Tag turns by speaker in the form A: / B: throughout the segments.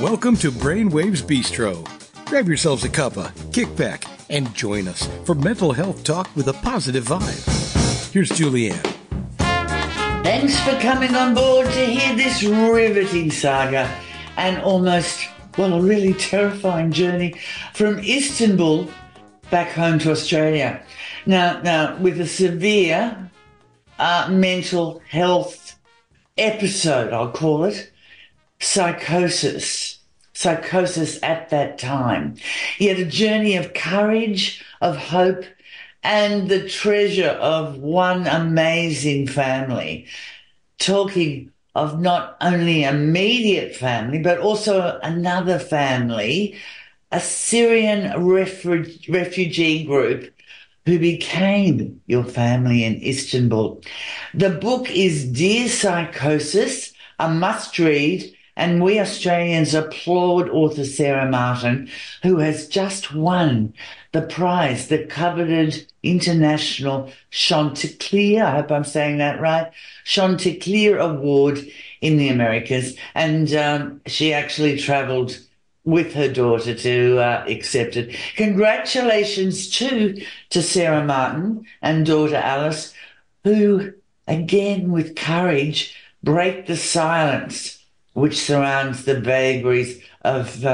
A: Welcome to Brainwaves Bistro. Grab yourselves a cuppa, kick back, and join us for mental health talk with a positive vibe. Here's Julianne.
B: Thanks for coming on board to hear this riveting saga and almost, well, a really terrifying journey from Istanbul back home to Australia. Now, with a severe mental health episode, I'll call it, psychosis at that time. He had a journey of courage, of hope, and the treasure of one amazing family. Talking of not only immediate family, but also another family, a Syrian refugee group who became your family in Istanbul. The book is Dear Psychosis, a must-read, and we Australians applaud author Sarah Martin, who has just won the prize, the coveted International Chanticleer, I hope I'm saying that right, Chanticleer Award in the Americas. And she actually travelled with her daughter to accept it. Congratulations too to Sarah Martin and daughter Alice, who, again with courage, break the silence which surrounds the vagaries of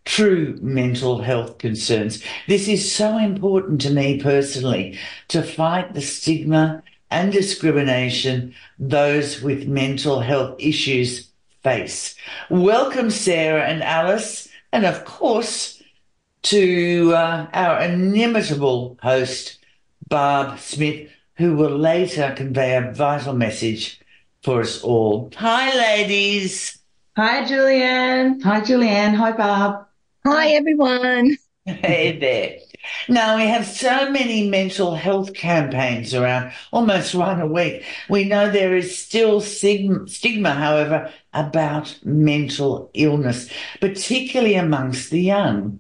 B: true mental health concerns. This is so important to me personally, to fight the stigma and discrimination those with mental health issues face. Welcome, Sarah and Alice, and of course to our inimitable host, Barb Smith, who will later convey a vital message for us all. Hi, ladies.
C: Hi, Julianne.
B: Hi, Julianne. Hi, Barb.
D: Hi, everyone.
B: Hey there. Now, we have so many mental health campaigns around, almost one a week. We know there is still stigma, however, about mental illness, particularly amongst the young.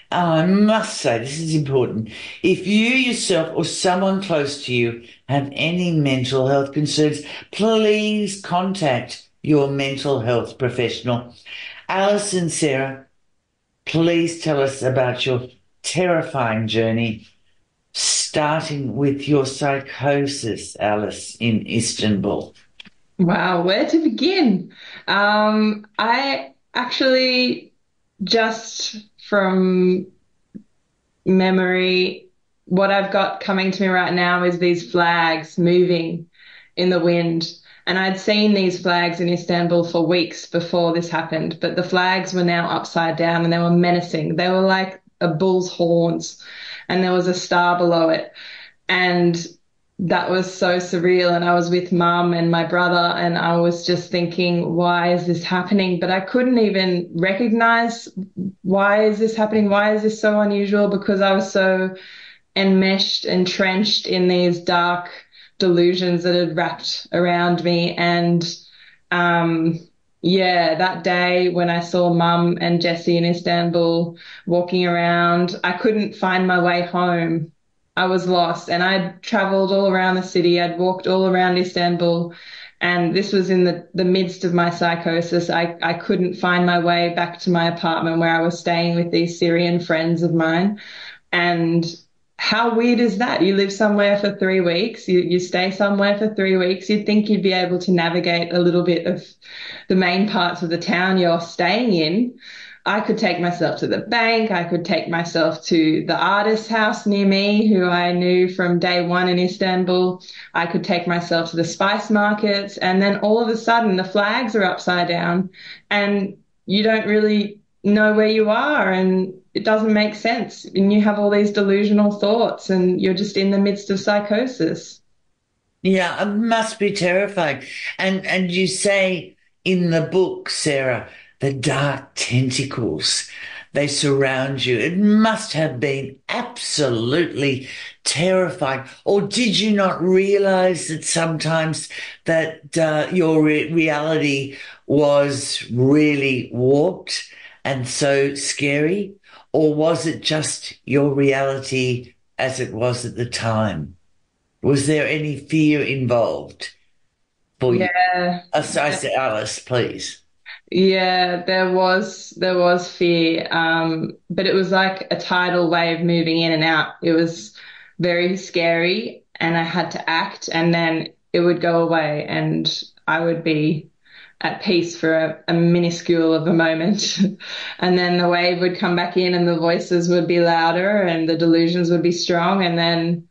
B: I must say, this is important. If you yourself or someone close to you have any mental health concerns, please contact your mental health professional. Alice and Sarah, please tell us about your terrifying journey, starting with your psychosis, Alice, in Istanbul.
C: Wow, where to begin? I actually, just from memory, what I've got coming to me right now is these flags moving in the wind. And I'd seen these flags in Istanbul for weeks before this happened, but the flags were now upside down and they were menacing. They were like a bull's horns, and there was a star below it. And that was so surreal. And I was with Mum and my brother, and I was just thinking, why is this happening? But I couldn't even recognize, why is this happening? Why is this so unusual? Because I was so enmeshed, entrenched in these dark delusions that had wrapped around me. And that day when I saw Mum and Jessie in Istanbul walking around, I couldn't find my way home. I was lost, and I'd traveled all around the city. I'd walked all around Istanbul, and this was in the midst of my psychosis. I couldn't find my way back to my apartment where I was staying with these Syrian friends of mine. And how weird is that? You live somewhere for 3 weeks, you stay somewhere for 3 weeks, you'd think you'd be able to navigate a little bit of the main parts of the town you're staying in. I could take myself to the bank, I could take myself to the artist's house near me, who I knew from day one in Istanbul. I could take myself to the spice markets, and then all of a sudden the flags are upside down and you don't really know where you are, and it doesn't make sense. And you have all these delusional thoughts, and you're just in the midst of psychosis.
B: Yeah, it must be terrifying. And you say in the book, Sarah, the dark tentacles, they surround you. It must have been absolutely terrifying. Or did you not realize that sometimes that your reality was really warped and so scary? Or was it just your reality as it was at the time? Was there any fear involved for you?
C: Yeah.
B: I said, Alice, please.
C: Yeah, there was fear, but it was like a tidal wave moving in and out. It was very scary, and I had to act, and then it would go away, and I would be at peace for a minuscule of a moment, and then the wave would come back in, and the voices would be louder, and the delusions would be strong, and then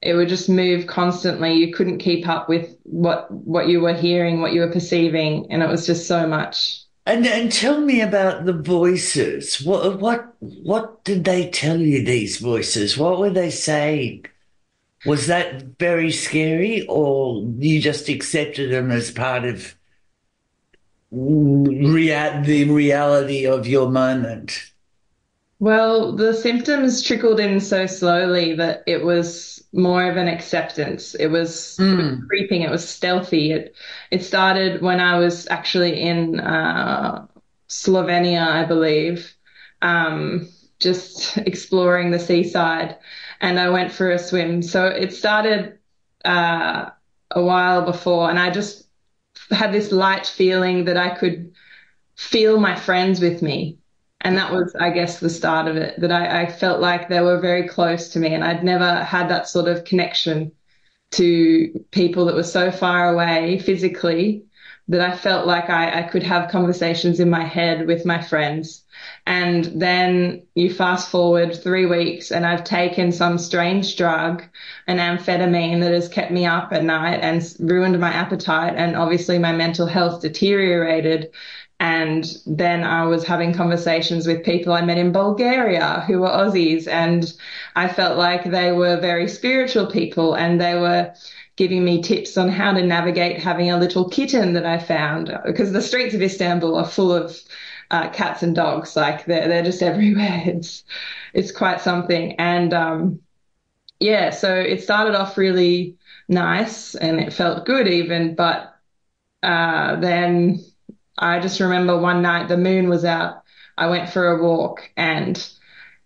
C: it would just move constantly. You couldn't keep up with what you were hearing, what you were perceiving, and it was just so much.
B: And tell me about the voices. What did they tell you, these voices? What were they saying? Was that very scary, or you just accepted them as part of the reality of your moment?
C: Well, the symptoms trickled in so slowly that it was more of an acceptance. It was
B: Mm.
C: creeping, it was stealthy. It started when I was actually in Slovenia, I believe, just exploring the seaside, and I went for a swim. So it started uh, a while before, and I just had this light feeling that I could feel my friends with me. And that was, I guess, the start of it, that I felt like they were very close to me. And I'd never had that sort of connection to people that were so far away physically that I felt like I could have conversations in my head with my friends. And then you fast forward 3 weeks, and I've taken some strange drug, an amphetamine that has kept me up at night and ruined my appetite. And obviously my mental health deteriorated. And then I was having conversations with people I met in Bulgaria who were Aussies, and I felt like they were very spiritual people, and they were giving me tips on how to navigate having a little kitten that I found, because the streets of Istanbul are full of cats and dogs. Like they're just everywhere. It's quite something. And yeah, so it started off really nice and it felt good even, but then I just remember one night the moon was out. I went for a walk, and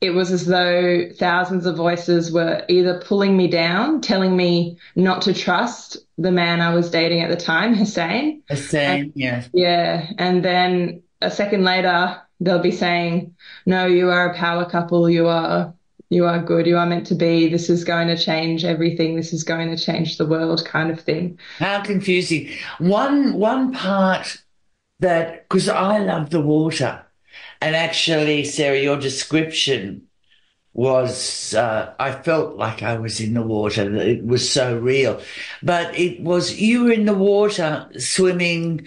C: it was as though thousands of voices were either pulling me down, telling me not to trust the man I was dating at the time, Hussein.
B: The
C: And
B: same, yeah.
C: yeah, and then a second later they'll be saying, "No, you are a power couple. You are good. You are meant to be. This is going to change everything. This is going to change the world," kind of thing.
B: How confusing. One part that, because I love the water, and actually, Sarah, your description was, I felt like I was in the water. That it was so real. But it was, you were in the water swimming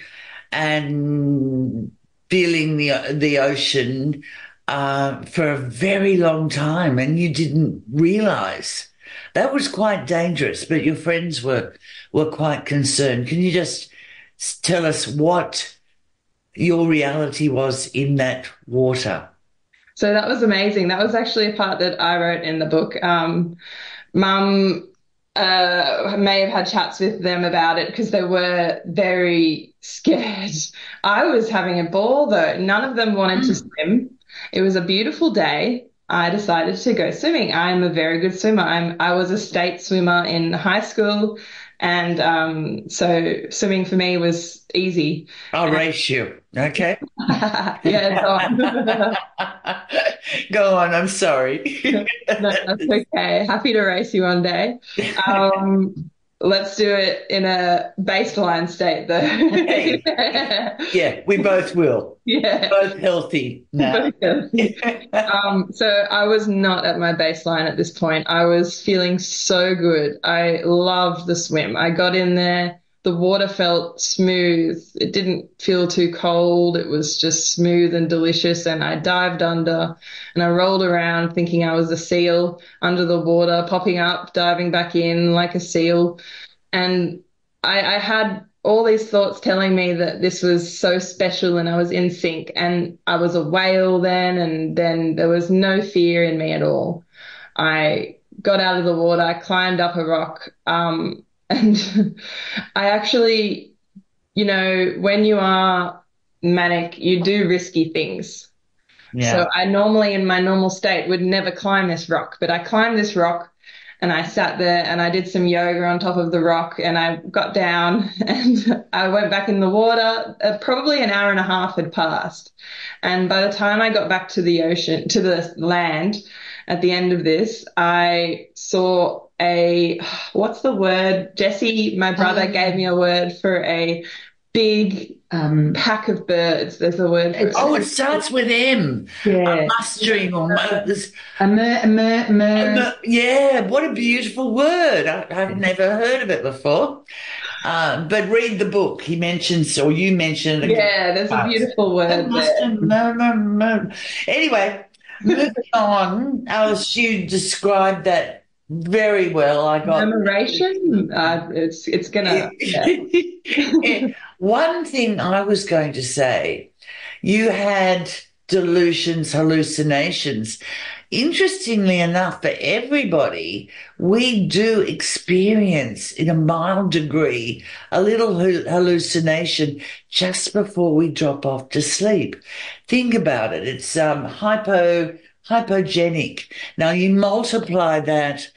B: and feeling the ocean for a very long time, and you didn't realize. That was quite dangerous, but your friends were quite concerned. Can you just tell us what your reality was in that water?
C: So that was amazing. That was actually a part that I wrote in the book. Mum may have had chats with them about it because they were very scared. I was having a ball though. None of them wanted to swim. It was a beautiful day. I decided to go swimming. I'm a very good swimmer. I was a state swimmer in high school, and so swimming for me was easy.
B: I'll race you. Okay.
C: Yeah, so
B: Go on. I'm sorry.
C: no, that's okay. Happy to race you one day. Um, let's do it in a baseline state, though.
B: Hey, yeah, we both will.
C: Yeah.
B: Both healthy now.
C: So I was not at my baseline at this point. I was feeling so good. I loved the swim. I got in there. The water felt smooth. It didn't feel too cold. It was just smooth and delicious. And I dived under and I rolled around thinking I was a seal under the water, popping up, diving back in like a seal. And I had all these thoughts telling me that this was so special and I was in sync, and I was a whale then, and then there was no fear in me at all. I got out of the water, I climbed up a rock, and I actually, when you are manic, you do risky things.
B: Yeah.
C: So I normally, in my normal state, would never climb this rock, but I climbed this rock And I sat there and I did some yoga on top of the rock, and I got down and I went back in the water. Probably an hour and a half had passed. And by the time I got back to the ocean, to the land at the end of this, I saw what's the word? Jesse, my brother, gave me a word for a big pack of birds. There's a word for it.
B: Oh, it starts with M.
C: Yeah.
B: A mustering or yeah, what a beautiful word. I've never heard of it before. But read the book. He mentions, or you mentioned it.
C: Yeah, there's a beautiful word there.
B: Anyway, moving on. Alice, you described that very well. I got
C: Commemoration. It's gonna.
B: Yeah. One thing I was going to say, you had delusions, hallucinations. Interestingly enough, for everybody, we do experience in a mild degree a little hallucination just before we drop off to sleep. Think about it. It's hypogenic. Now you multiply that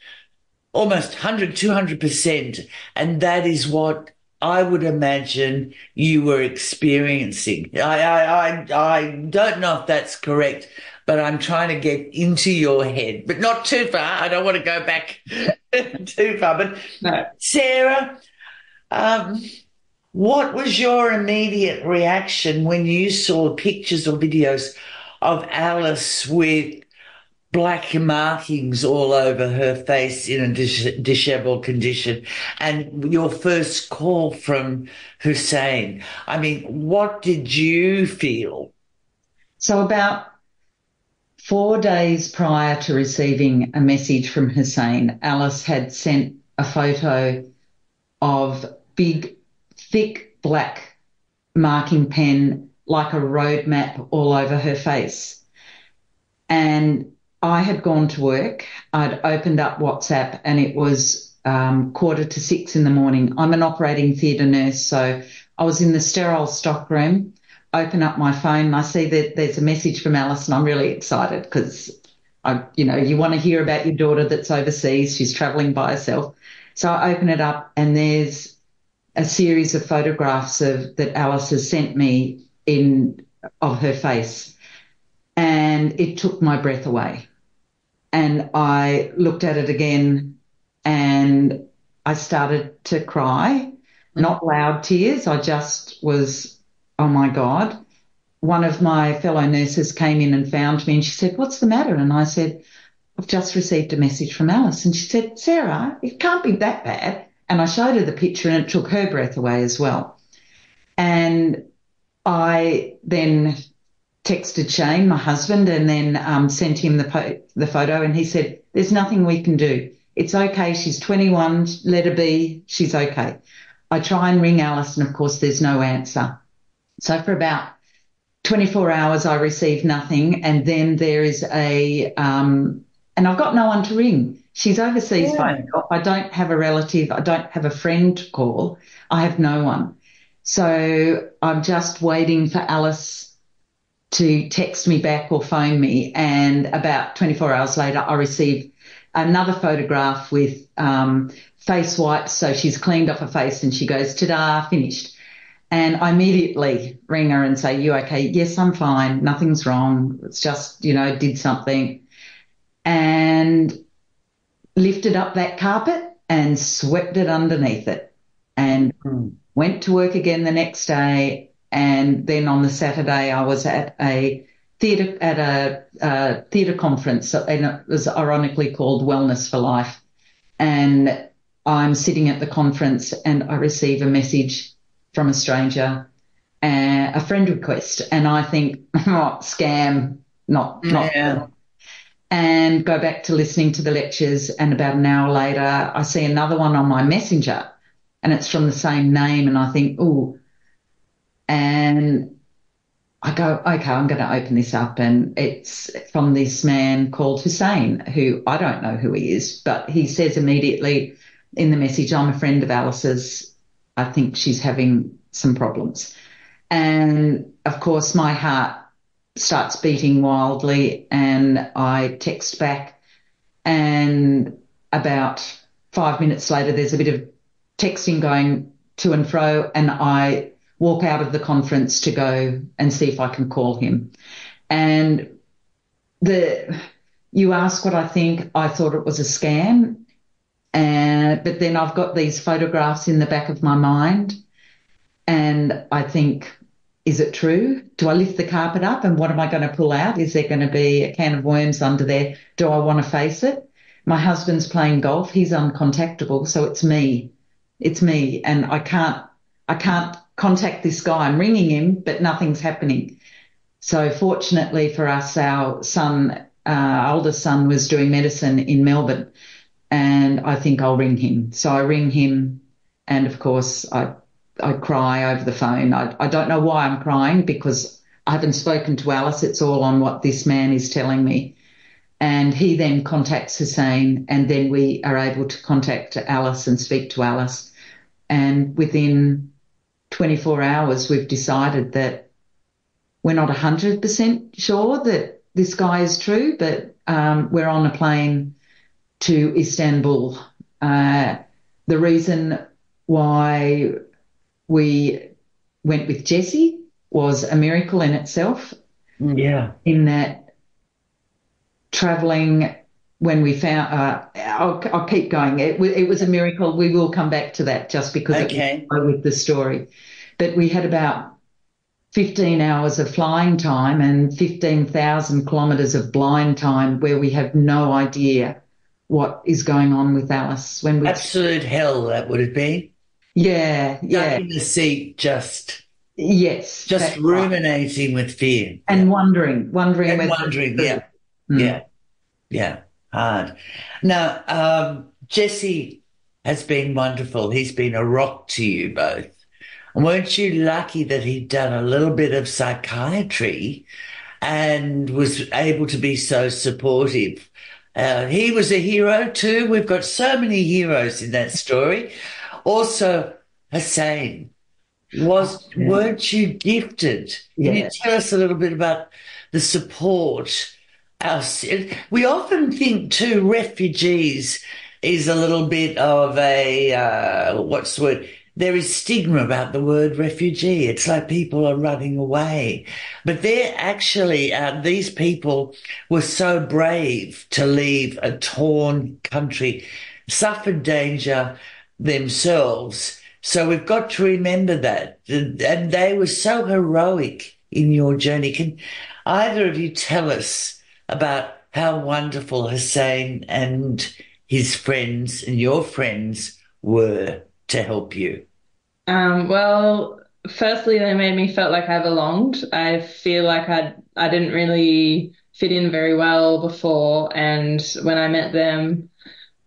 B: almost 100, 200%, and that is what I would imagine you were experiencing. I don't know if that's correct, but I'm trying to get into your head, but not too far. I don't want to go back too far. But
C: No.
B: Sarah, what was your immediate reaction when you saw pictures or videos of Alice with black markings all over her face in a disheveled condition, and your first call from Hussein? I mean, what did you feel?
E: So about 4 days prior to receiving a message from Hussein, Alice had sent a photo of big, thick black marking pen like a road map all over her face. And I had gone to work. I'd opened up WhatsApp and it was 5:45 in the morning. I'm an operating theatre nurse, so I was in the sterile stock room, open up my phone, and I see that there's a message from Alice, and I'm really excited because, you want to hear about your daughter that's overseas. She's travelling by herself. So I open it up and there's a series of photographs that Alice has sent me of her face. And it took my breath away. And I looked at it again and I started to cry, not loud tears. I just was, oh my God. One of my fellow nurses came in and found me and she said, "What's the matter?" And I said, "I've just received a message from Alice." And she said, "Sarah, it can't be that bad." And I showed her the picture and it took her breath away as well. And I then texted Shane, my husband, and then sent him the photo, and he said, "There's nothing we can do. It's okay. She's 21. Let her be. She's okay." I try and ring Alice, and of course, there's no answer. So for about 24 hours, I received nothing, and then there is and I've got no one to ring. She's overseas phone. I don't have a relative. I don't have a friend to call. I have no one. So I'm just waiting for Alice to text me back or phone me. And about 24 hours later, I received another photograph with face wipes. So she's cleaned off her face and she goes, "Ta-da, finished." And I immediately ring her and say, "You okay?" "Yes, I'm fine. Nothing's wrong. It's just, did something." And lifted up that carpet and swept it underneath it and went to work again the next day. And then on the Saturday, I was at a theatre conference, and it was ironically called Wellness for Life. And I'm sitting at the conference, and I receive a message from a stranger, a friend request, and I think, "Oh, scam, not." And go back to listening to the lectures. And about an hour later, I see another one on my messenger, and it's from the same name, and I think, "Ooh." And I go, "Okay, I'm going to open this up." And it's from this man called Hussein, who I don't know who he is, but he says immediately in the message, "I'm a friend of Alice's. I think she's having some problems." And of course, my heart starts beating wildly, and I text back and about 5 minutes later, there's a bit of texting going to and fro, and I walk out of the conference to go and see if I can call him. And you ask what I think. I thought it was a scam. But then I've got these photographs in the back of my mind, and I think, is it true? Do I lift the carpet up, and what am I going to pull out? Is there going to be a can of worms under there? Do I want to face it? My husband's playing golf. He's uncontactable. So it's me. It's me. And I can't contact this guy. I'm ringing him, but nothing's happening. So fortunately for us, our oldest son was doing medicine in Melbourne, and I think I'll ring him. So I ring him, and of course I cry over the phone. I don't know why I'm crying, because I haven't spoken to Alice. It's all on what this man is telling me. And he then contacts Hussein, and then we are able to contact Alice and speak to Alice. And within 24 hours, we've decided that we're not 100% sure that this guy is true, but we're on a plane to Istanbul. The reason why we went with Jessie was a miracle in itself.
B: Yeah.
E: In that, traveling, when we found, I'll keep going. It was a miracle. We will come back to that just because it will go with the story. But we had about 15 hours of flying time and 15,000 kilometres of blind time where we have no idea what is going on with Alice.
B: Absolute hell that would have been.
E: Yeah.
B: Stuck in the seat, just ruminating with fear.
E: And wondering.
B: Yeah. Hard. Now, Jesse has been wonderful. He's been a rock to you both. And weren't you lucky that he'd done a little bit of psychiatry and was able to be so supportive? He was a hero too. We've got so many heroes in that story. Also, Hussein, weren't you gifted? Can you tell us a little bit about the support? We often think too, refugees is a little bit of a, what's the word? There is stigma about the word refugee. It's like people are running away. But they're actually, these people were so brave to leave a torn country, suffered danger themselves. So we've got to remember that. And they were so heroic in your journey. Can either of you tell us about how wonderful Hussein and his friends and your friends were to help you?
C: Well, firstly, they made me feel like I belonged. I feel like I didn't really fit in very well before, and when I met them,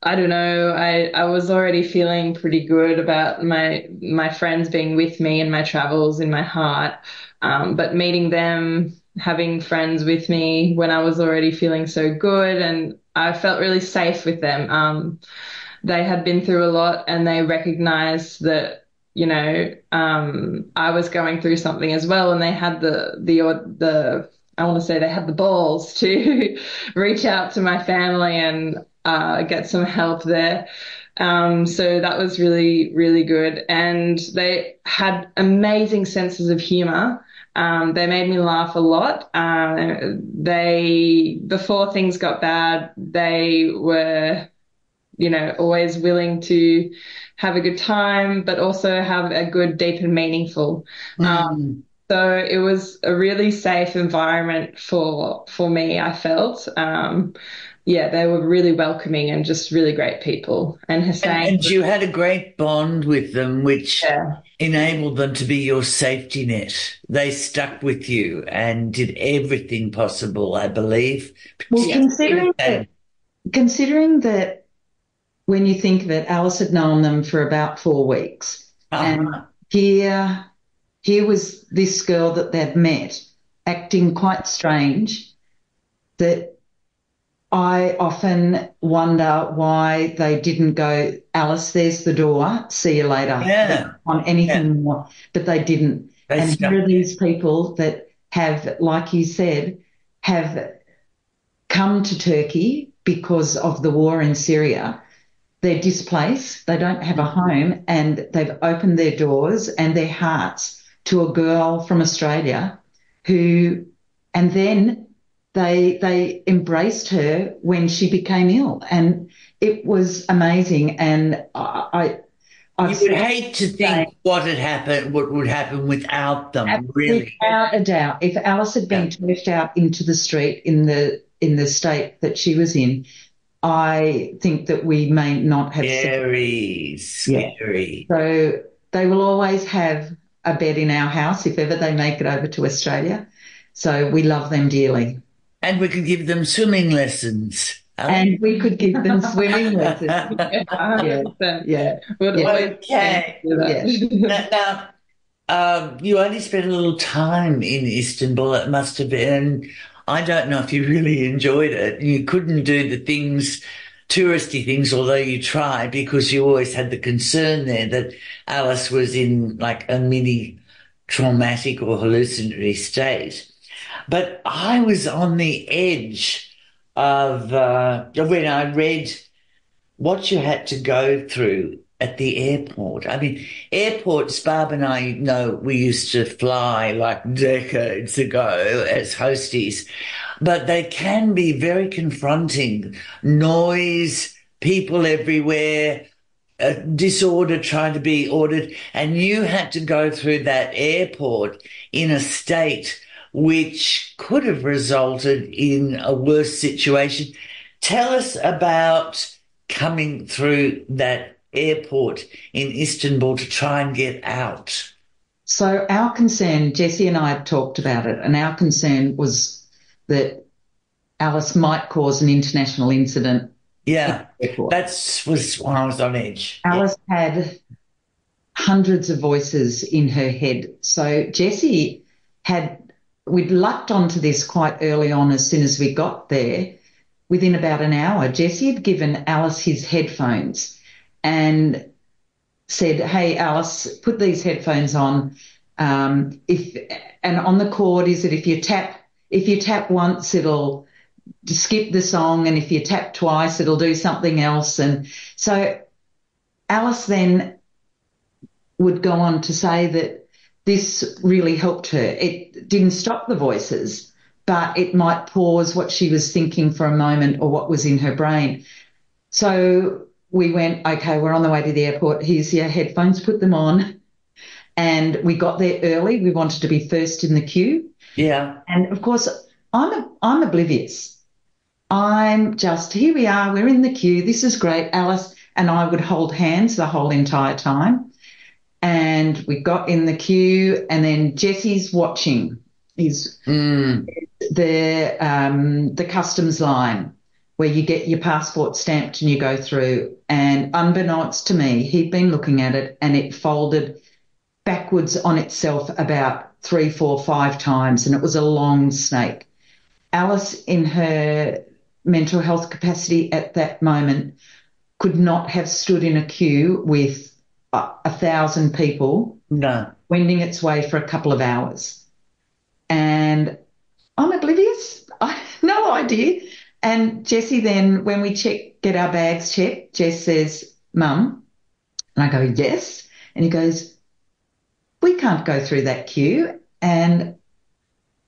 C: I don't know, I was already feeling pretty good about my friends being with me in my travels in my heart. But meeting them, having friends with me when I was already feeling so good, and I felt really safe with them. They had been through a lot, and they recognized that, I was going through something as well, and they had I want to say they had the balls to reach out to my family and get some help there. So that was really, really good. And they had amazing senses of humor. They made me laugh a lot. Before things got bad, they were, always willing to have a good time, but also have a good, deep and meaningful. So it was a really safe environment for me, I felt. They were really welcoming and just really great people. And Hussein.
B: And you had a great bond with them, which enabled them to be your safety net. They stuck with you and did everything possible, I believe.
E: Well, considering that when you think that Alice had known them for about 4 weeks, and here was this girl that they'd met acting quite strange, that I often wonder why they didn't go, Alice, there's the door, see you later, on anything more, but they didn't. And here are these people that have, like you said, have come to Turkey because of the war in Syria, they're displaced, they don't have a home, and they've opened their doors and their hearts to a girl from Australia who, and then they embraced her when she became ill, and it was amazing. And
B: you would hate to think what would happen without them, really.
E: Without a doubt, if Alice had been turfed out into the street in the state that she was in, I think that we may not have.
B: Scary.
E: Yeah. So they will always have a bed in our house if ever they make it over to Australia. So we love them dearly.
B: And we could give them swimming lessons.
E: And we could give them swimming lessons.
C: Yeah.
B: Okay. Now, you only spent a little time in Istanbul. It must have been, I don't know if you really enjoyed it. You couldn't do the touristy things, although you tried, because you always had the concern there that Alice was in like a mini traumatic or hallucinatory state. But I was on the edge of when I read what you had to go through at the airport. I mean, airports, Barb and I know we used to fly like decades ago as hosties, but they can be very confronting. Noise, people everywhere, disorder trying to be ordered, and you had to go through that airport in a state which could have resulted in a worse situation. Tell us about coming through that airport in Istanbul to try and get out.
E: So our concern, Jessie and I had talked about it, and our concern was that Alice might cause an international incident.
B: Yeah, that was when I was on edge.
E: Alice had hundreds of voices in her head. So Jessie we'd lucked onto this quite early on as soon as we got there. Within about an hour, Jessie had given Alice his headphones and said, "Hey, Alice, put these headphones on. And on the cord is that if you tap once, it'll skip the song, and if you tap twice, it'll do something else." And so Alice then would go on to say that this really helped her. It didn't stop the voices, but it might pause what she was thinking for a moment or what was in her brain. So we went, okay, we're on the way to the airport. Here's your headphones, put them on. And we got there early. We wanted to be first in the queue.
B: Yeah.
E: And of course, I'm oblivious. I'm just, here we are, we're in the queue. This is great. Alice and I would hold hands the whole entire time. And we got in the queue, and then Jessie's watching the customs line where you get your passport stamped and you go through. And unbeknownst to me, he'd been looking at it, and it folded backwards on itself about 3, 4, 5 times, and it was a long snake. Alice, in her mental health capacity at that moment, could not have stood in a queue with 1,000 people wending its way for a couple of hours. And I'm oblivious. I have no idea. And Jessie then, when we get our bags checked, Jess says, "Mum," and I go, "Yes." And he goes, "We can't go through that queue." And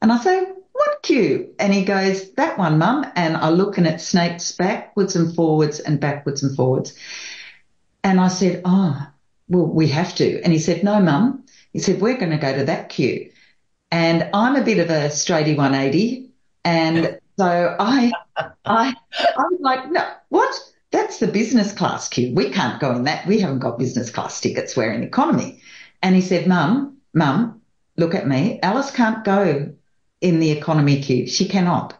E: I say, "What queue?" And he goes, "That one, Mum." And I look, and it snakes backwards and forwards and backwards and forwards. And I said, "Oh, well, we have to." And he said, "No, Mum." He said, "We're going to go to that queue." And I'm a bit of a straighty 180. And so I was like, "No, what? That's the business class queue. We can't go in that. We haven't got business class tickets. We're in economy." And he said, Mum, look at me. Alice can't go in the economy queue. She cannot.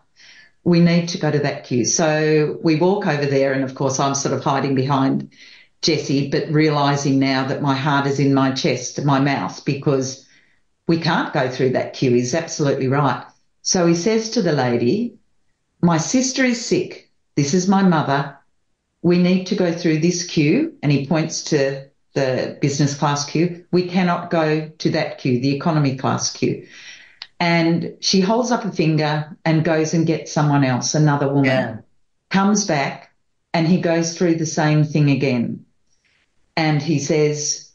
E: We need to go to that queue." So we walk over there, and of course I'm sort of hiding behind Jessie, but realising now that my heart is in my chest, my mouth, because we can't go through that queue. He's absolutely right. So he says to the lady, "My sister is sick. This is my mother. We need to go through this queue." And he points to the business class queue. "We cannot go to that queue, the economy class queue." And she holds up a finger and goes and gets someone else, another woman, comes back, And he goes through the same thing again. And he says,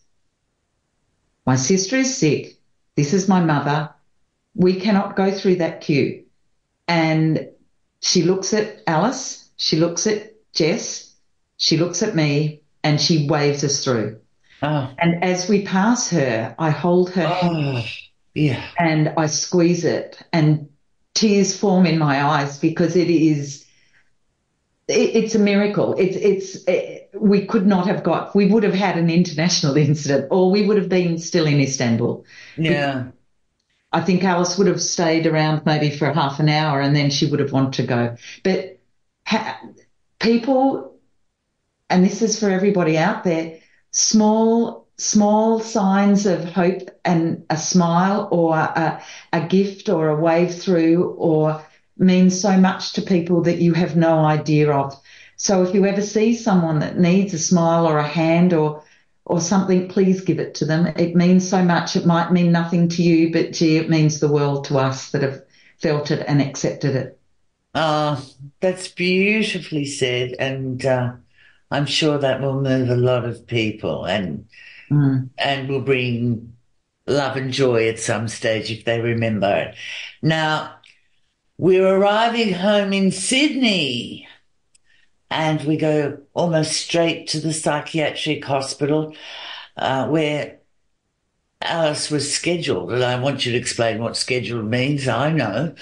E: my sister is sick. This is my mother. We cannot go through that queue. And she looks at Alice, she looks at Jess, she looks at me, and she waves us through.
B: Oh.
E: And as we pass her, I hold her hand and I squeeze it, and tears form in my eyes because it's a miracle. We could not have we would have had an international incident, or we would have been still in Istanbul.
B: Yeah.
E: I think Alice would have stayed around maybe for half an hour and then she would have wanted to go. But people, and this is for everybody out there, small signs of hope and a smile or a gift or a wave through or means so much to people that you have no idea of. So if you ever see someone that needs a smile or a hand or something, please give it to them. It means so much. It might mean nothing to you, but gee, it means the world to us that have felt it and accepted it.
B: Oh, that's beautifully said. And I'm sure that will move a lot of people and will bring love and joy at some stage if they remember it. Now, we're arriving home in Sydney. And we go almost straight to the psychiatric hospital where Alice was scheduled. And I want you to explain what scheduled means. I know.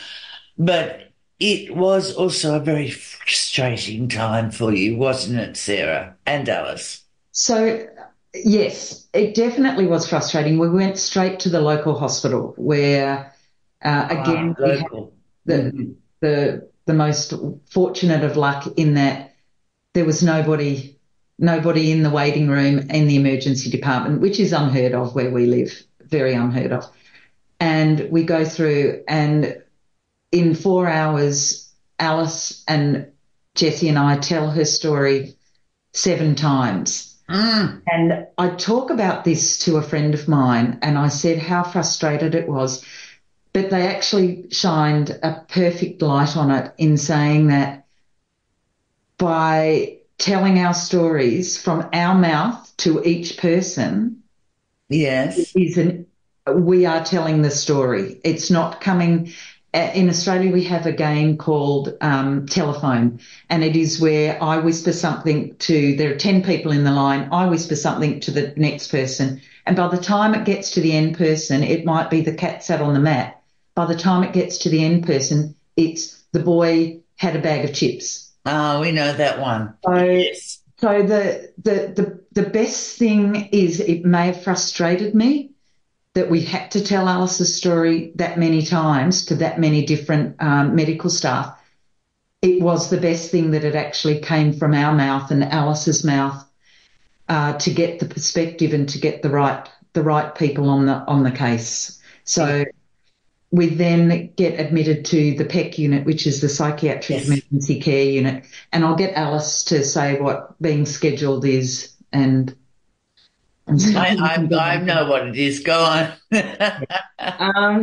B: But it was also a very frustrating time for you, wasn't it, Sarah and Alice?
E: So, yes, it definitely was frustrating. We went straight to the local hospital where, again,
B: local.
E: We had the most fortunate of luck in that there was nobody in the waiting room in the emergency department, which is unheard of where we live, very unheard of. And we go through, and in 4 hours, Alice and Jessie and I tell her story 7 times. And I talk about this to a friend of mine, and I said how frustrated it was. But they actually shined a perfect light on it in saying that by telling our stories from our mouth to each person,
B: yes,
E: we are telling the story. It's not coming. In Australia, we have a game called telephone, and it is where I whisper something there are 10 people in the line, I whisper something to the next person, and by the time it gets to the end person, it might be the cat sat on the mat. By the time it gets to the end person, it's the boy had a bag of chips.
B: Oh, we know that one.
E: Yes. So the best thing is, it may have frustrated me that we had to tell Alice's story that many times to that many different medical staff. It was the best thing that it actually came from our mouth and Alice's mouth to get the perspective and to get the right people on the case. So we then get admitted to the PEC unit, which is the Psychiatric Emergency Care Unit, and I'll get Alice to say what being scheduled is and
B: I know what it is. Go
C: on.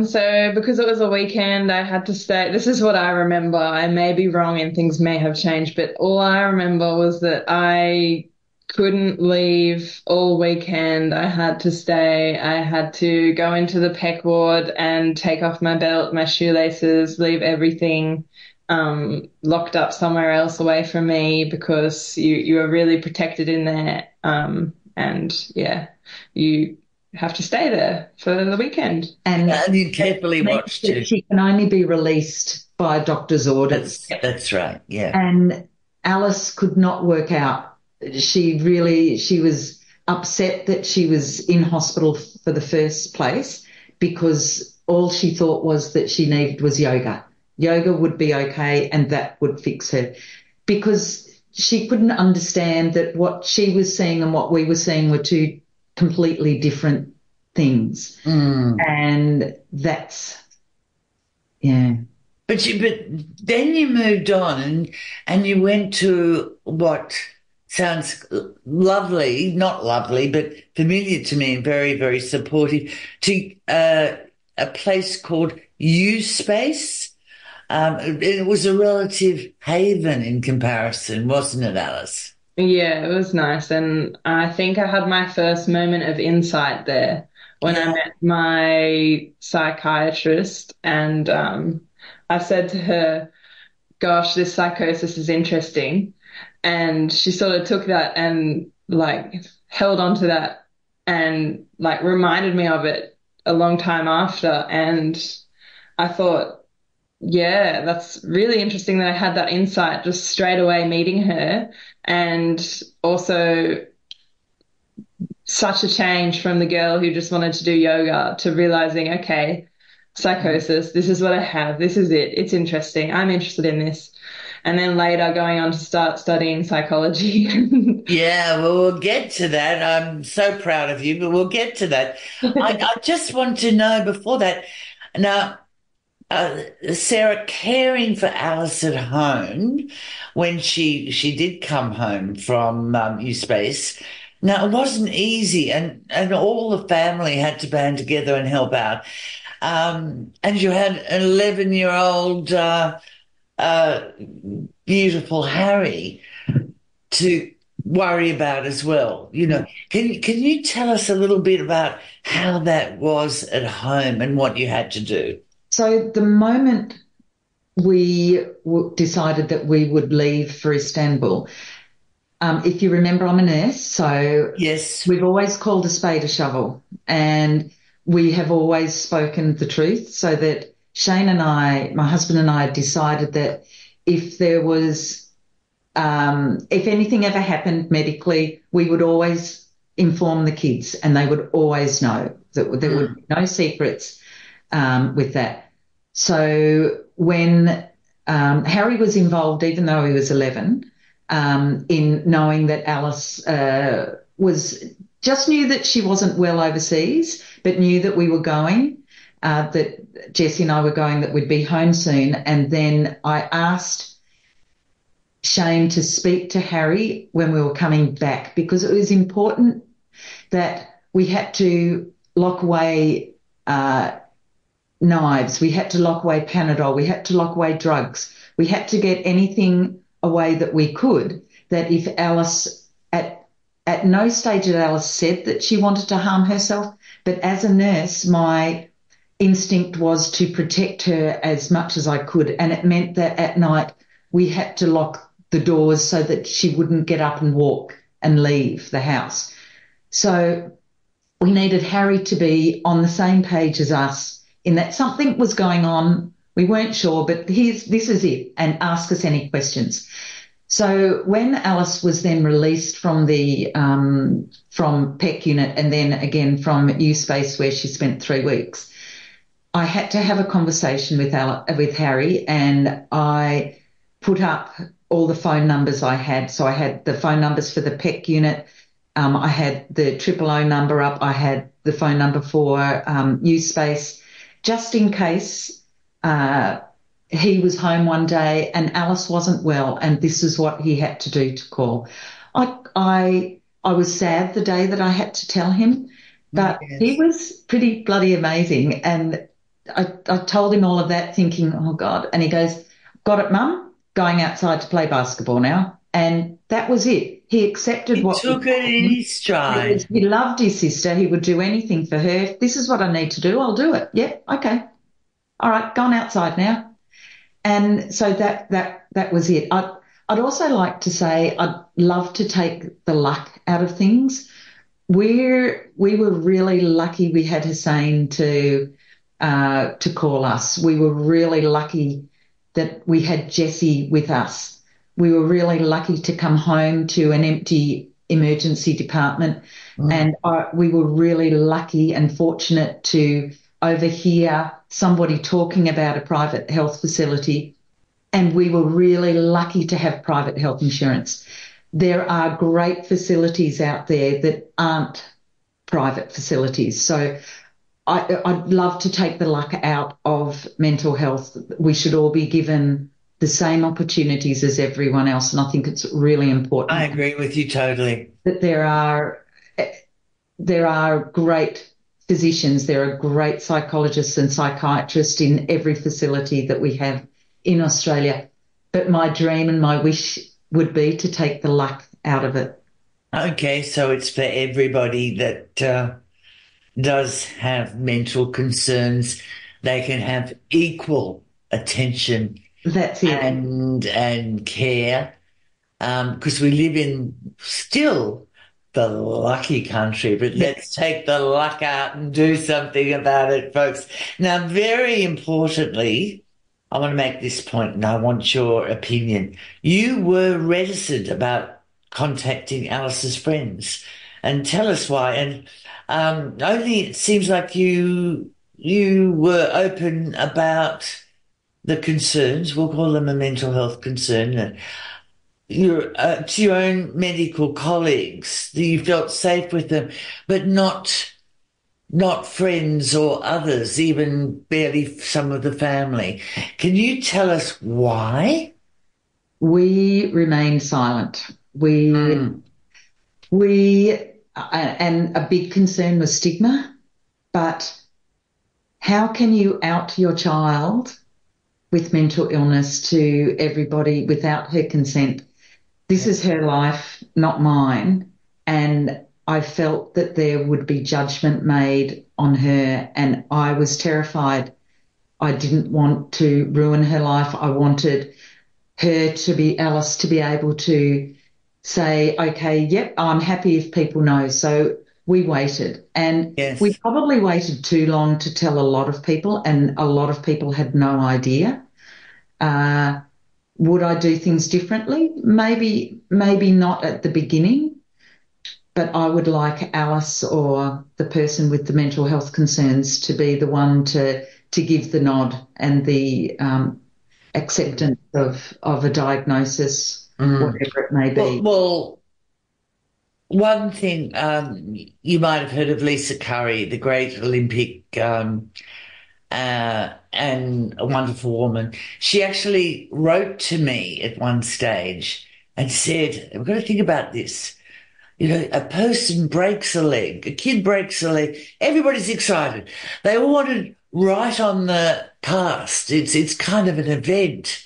C: So because it was a weekend, I had to stay. This is what I remember. I may be wrong and things may have changed, but all I remember was that I couldn't leave all weekend. I had to stay. I had to go into the PEC ward and take off my belt, my shoelaces, leave everything locked up somewhere else away from me because you are really protected in there. And yeah, you have to stay there for the weekend.
B: And you carefully watched it.
E: She can only be released by doctor's orders.
B: That's right, yeah.
E: And Alice could not work out. She was upset that she was in hospital for the first place because all she thought was that she needed was yoga. Yoga would be okay and that would fix her, because she couldn't understand that what she was seeing and what we were seeing were two completely different things. And that's, yeah.
B: But then you moved on and you went to what sounds lovely, not lovely, but familiar to me and very, very supportive, to a place called U Space. It was a relative haven in comparison, wasn't it, Alice?
C: Yeah, it was nice. And I think I had my first moment of insight there when I
B: Yeah.
C: met my psychiatrist. And I said to her, gosh, this psychosis is interesting. And she sort of took that and like held on to that and like reminded me of it a long time after. And I thought, yeah, that's really interesting that I had that insight just straight away meeting her. And also such a change from the girl who just wanted to do yoga to realizing, okay, psychosis, this is what I have. This is it. It's interesting. I'm interested in this. And then later going on to start studying psychology.
B: Yeah, well, we'll get to that. I'm so proud of you, but we'll get to that. I just want to know before that. Now, Sarah, caring for Alice at home when she did come home from U-Space. Now, it wasn't easy, and all the family had to band together and help out. And you had an 11-year-old uh, beautiful Harry to worry about as well. Can you tell us a little bit about how that was at home and what you had to do?
E: So the moment we decided that we would leave for Istanbul, if you remember, I'm a nurse, so
B: Yes.
E: we've always called a spade a shovel, and we have always spoken the truth, so that Shane and I, my husband and I, decided that if there was, if anything ever happened medically, we would always inform the kids, and they would always know that there would be no secrets with that. So when Harry was involved, even though he was 11, in knowing that Alice was just knew that she wasn't well overseas, but knew that we were going, that Jessie and I were going, that we'd be home soon. And then I asked Shane to speak to Harry when we were coming back, because it was important that we had to lock away knives, we had to lock away Panadol, we had to lock away drugs, we had to get anything away that we could, that if Alice, at no stage had Alice said that she wanted to harm herself, but as a nurse, my instinct was to protect her as much as I could. And it meant that at night we had to lock the doors so that she wouldn't get up and walk and leave the house. So we needed Harry to be on the same page as us in that something was going on. We weren't sure, but this is it, and ask us any questions. So when Alice was then released from the from PEC unit and then again from U-Space, where she spent 3 weeks, I had to have a conversation with Harry, and I put up all the phone numbers I had. So I had the phone numbers for the PEC unit. I had the 000 number up. I had the phone number for U-Space, just in case he was home one day and Alice wasn't well, and this is what he had to do to call. I was sad the day that I had to tell him, but
B: Yes.
E: he was pretty bloody amazing. And I told him all of that thinking, oh God. And he goes, got it, Mum? Going outside to play basketball now. And that was it. He accepted
B: He
E: what we
B: took it
E: told
B: in
E: him.
B: his stride.
E: He loved his sister. He would do anything for her. If this is what I need to do, I'll do it. Yep, okay. All right, gone outside now. And so that was it. I'd also like to say I'd love to take the luck out of things. We were really lucky we had Hussein to call us. We were really lucky that we had Jessie with us. We were really lucky to come home to an empty emergency department. And we were really lucky and fortunate to overhear somebody talking about a private health facility. And we were really lucky to have private health insurance. There are great facilities out there that aren't private facilities. So I'd love to take the luck out of mental health. We should all be given the same opportunities as everyone else. And I think it's really important.
B: I agree with you totally.
E: That there are great physicians, there are great psychologists and psychiatrists in every facility that we have in Australia. But my dream and my wish would be to take the luck out of it.
B: Okay, so it's for everybody that does have mental concerns. They can have equal attention
E: That's it.
B: and care, because we live in still the lucky country, but let's take the luck out and do something about it, folks. Now, very importantly, I want to make this point and I want your opinion. You were reticent about contacting Alice's friends, and tell us why. And only it seems like you were open about the concerns. We'll call them a mental health concern. To your own medical colleagues, that you felt safe with them, but not friends or others, even barely some of the family. Can you tell us why?
E: We remained silent. And a big concern was stigma, but how can you out your child with mental illness to everybody without her consent? This is her life, not mine. And I felt that there would be judgment made on her, and I was terrified. I didn't want to ruin her life. I wanted Alice to be able to say, okay, yep, I'm happy if people know. So we waited, and we probably waited too long to tell a lot of people, and a lot of people had no idea. Would I do things differently? Maybe not at the beginning, but I would like Alice or the person with the mental health concerns to be the one to give the nod and the acceptance of a diagnosis, whatever it may be.
B: Well, one thing, you might have heard of Lisa Curry, the great Olympic and a wonderful woman. She actually wrote to me at one stage and said, we've got to think about this. You know, a person breaks a leg, a kid breaks a leg, everybody's excited. They all want to write on the cast. It's kind of an event,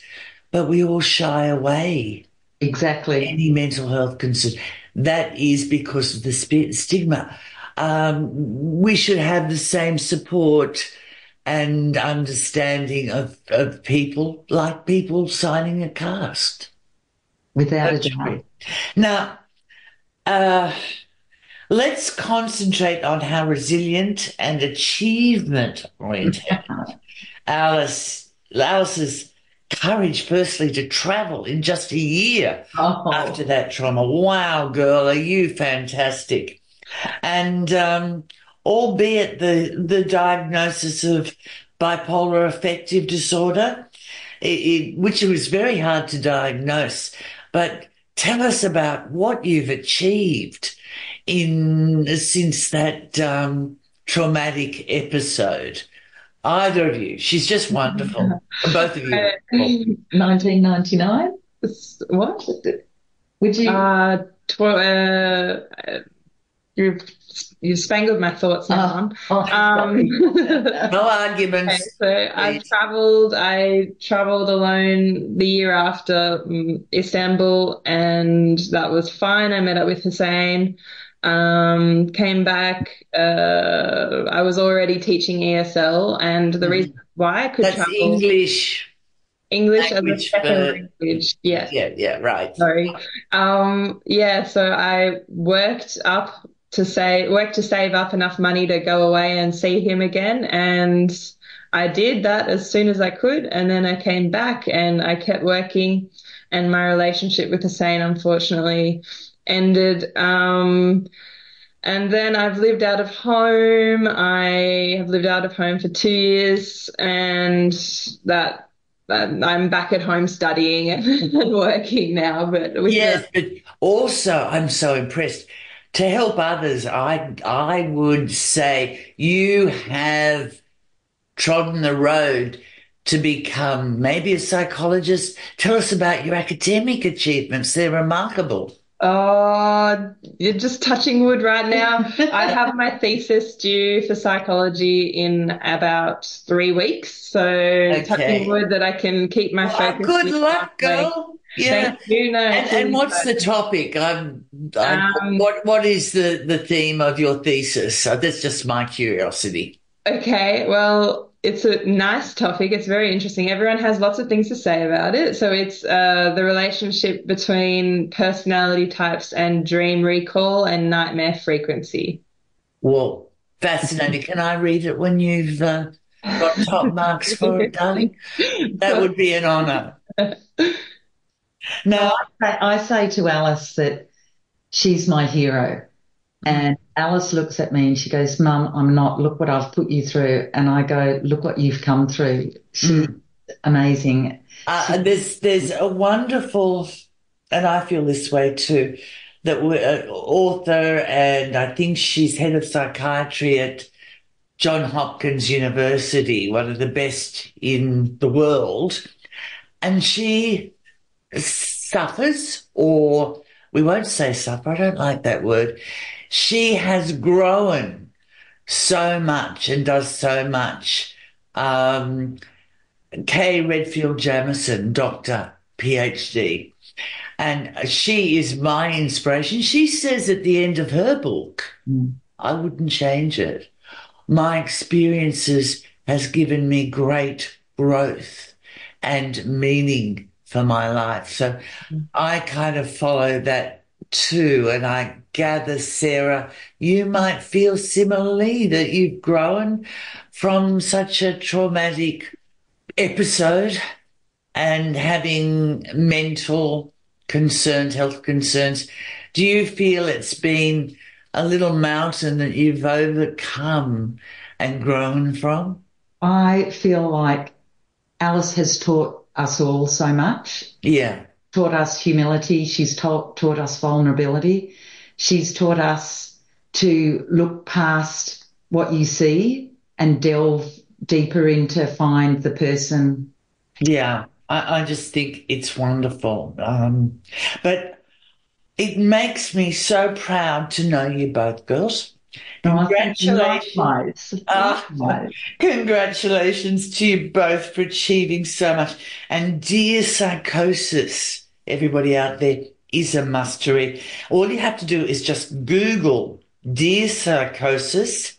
B: but we all shy away.
E: Exactly.
B: Any mental health concern. That is because of the stigma. We should have the same support and understanding of people, like people signing a cast.
E: Without a doubt.
B: Now, let's concentrate on how resilient and achievement-oriented Alice's courage, firstly, to travel in just a year after that trauma. Wow, girl, are you fantastic? And albeit the diagnosis of bipolar affective disorder, which was very hard to diagnose, but tell us about what you've achieved since that traumatic episode. Either of you. She's just wonderful. Both of you.
E: 1999? What? Would you?
C: You spangled my thoughts now.
B: No arguments.
C: Okay, so I traveled alone the year after Istanbul, and that was fine. I met up with Hussein, came back. I was already teaching ESL, and the reason why I could travel. English as a second language. Yes.
B: Yeah, right.
C: Sorry. So I worked to save up enough money to go away and see him again, and I did that as soon as I could, and then I came back and I kept working, and my relationship with Hussein unfortunately ended. And then I've lived out of home. I have lived out of home for 2 years, and that I'm back at home studying and working now. But
B: also I'm so impressed. To help others, I would say you have trodden the road to become maybe a psychologist. Tell us about your academic achievements. They're remarkable.
C: Oh, you're just touching wood right now. I have my thesis due for psychology in about 3 weeks. So touching
B: Okay.
C: wood that I can keep my
B: Well,
C: focus
B: good
C: this
B: luck,
C: pathway.
B: girl. Yeah.
C: Thank you. No,
B: And
C: please
B: what's the
C: don't.
B: topic?
C: Um,
B: What is the theme of your thesis? That's just my curiosity.
C: Okay, well, it's a nice topic. It's very interesting. Everyone has lots of things to say about it. So it's the relationship between personality types and dream recall and nightmare frequency.
B: Well, fascinating. Can I read it when you've got top marks for it, darling? That would be an honour.
E: So
B: Now,
E: I say to Alice that she's my hero. And Alice looks at me and she goes, Mum, I'm not. Look what I've put you through. And I go, look what you've come through. She's amazing.
B: there's a wonderful, and I feel this way too, that we're an author, and I think she's head of psychiatry at Johns Hopkins University, one of the best in the world. And she suffers, or we won't say suffer, I don't like that word. She has grown so much and does so much. Kay Redfield Jamison, doctor, PhD, and she is my inspiration. She says at the end of her book, I wouldn't change it. My experiences has given me great growth and meaning for my life. So I kind of follow that too. And I gather, Sarah, you might feel similarly that you've grown from such a traumatic episode and having mental concerns, health concerns. Do you feel it's been a little mountain that you've overcome and grown from?
E: I feel like Alice has taught us all so much.
B: Yeah.
E: Taught us humility. She's taught us vulnerability. She's taught us to look past what you see and delve deeper into find the person.
B: Yeah. I just think it's wonderful. But it makes me so proud to know you both, girls. Congratulations. Congratulations to you both for achieving so much. And Dear Psychosis, everybody out there, is a must to read. All you have to do is just Google Dear Psychosis,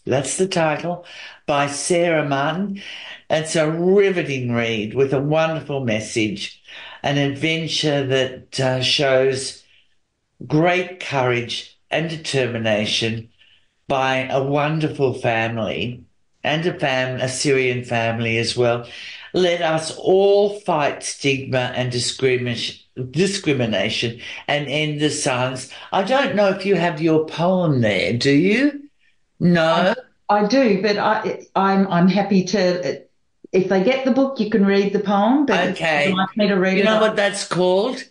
B: that's the title, by Sarah Martin. It's a riveting read with a wonderful message, an adventure that shows great courage and determination by a wonderful family and a Syrian family as well. Let us all fight stigma and discrimination and end the silence. I don't know if you have your poem there, do you? No?
E: I do, but I'm happy to. If they get the book, you can read the poem. But
B: Okay.
E: if you'd like me to read
B: You
E: it,
B: know what that's called?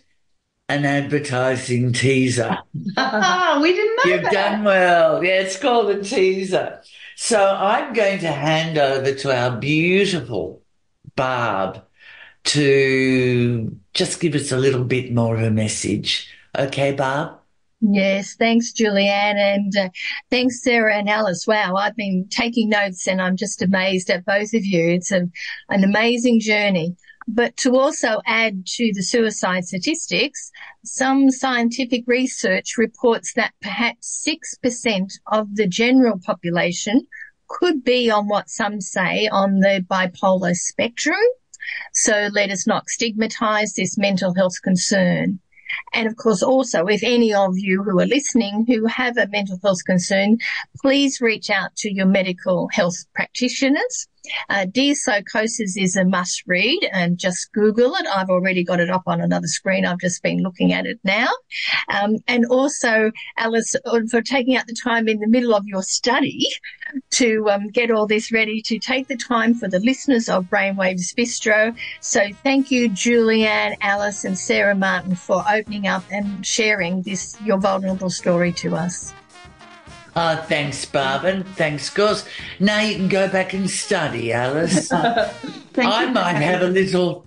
B: An advertising teaser.
E: we didn't know
B: You've
E: that.
B: done well. Yeah, it's called a teaser. So I'm going to hand over to our beautiful Barb to just give us a little bit more of a message. Okay, Barb?
D: Yes, thanks, Julianne, and thanks, Sarah and Alice. Wow, I've been taking notes and I'm just amazed at both of you. It's an amazing journey. But to also add to the suicide statistics, some scientific research reports that perhaps 6% of the general population could be on what some say on the bipolar spectrum. So let us not stigmatise this mental health concern. And of course, also, if any of you who are listening who have a mental health concern, please reach out to your medical health practitioners. Dear Psychosis is a must read, and just Google it. I've already got it up on another screen. I've just been looking at it now. And also, Alice, for taking out the time in the middle of your study to get all this ready, to take the time for the listeners of Brainwaves Bistro. So thank you, Julianne, Alice and Sarah Martin, for opening up and sharing your vulnerable story to us.
B: Thanks, Barb, and thanks, girls. Now you can go back and study, Alice. I might have a little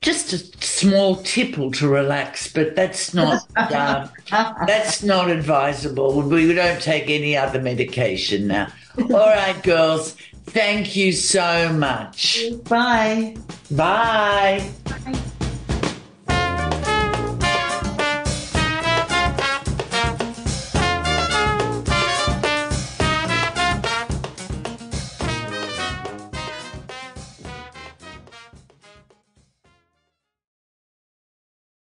B: just a small tipple to relax, but that's not advisable. We don't take any other medication now. All right, girls. Thank you so much.
E: Bye.
B: Bye.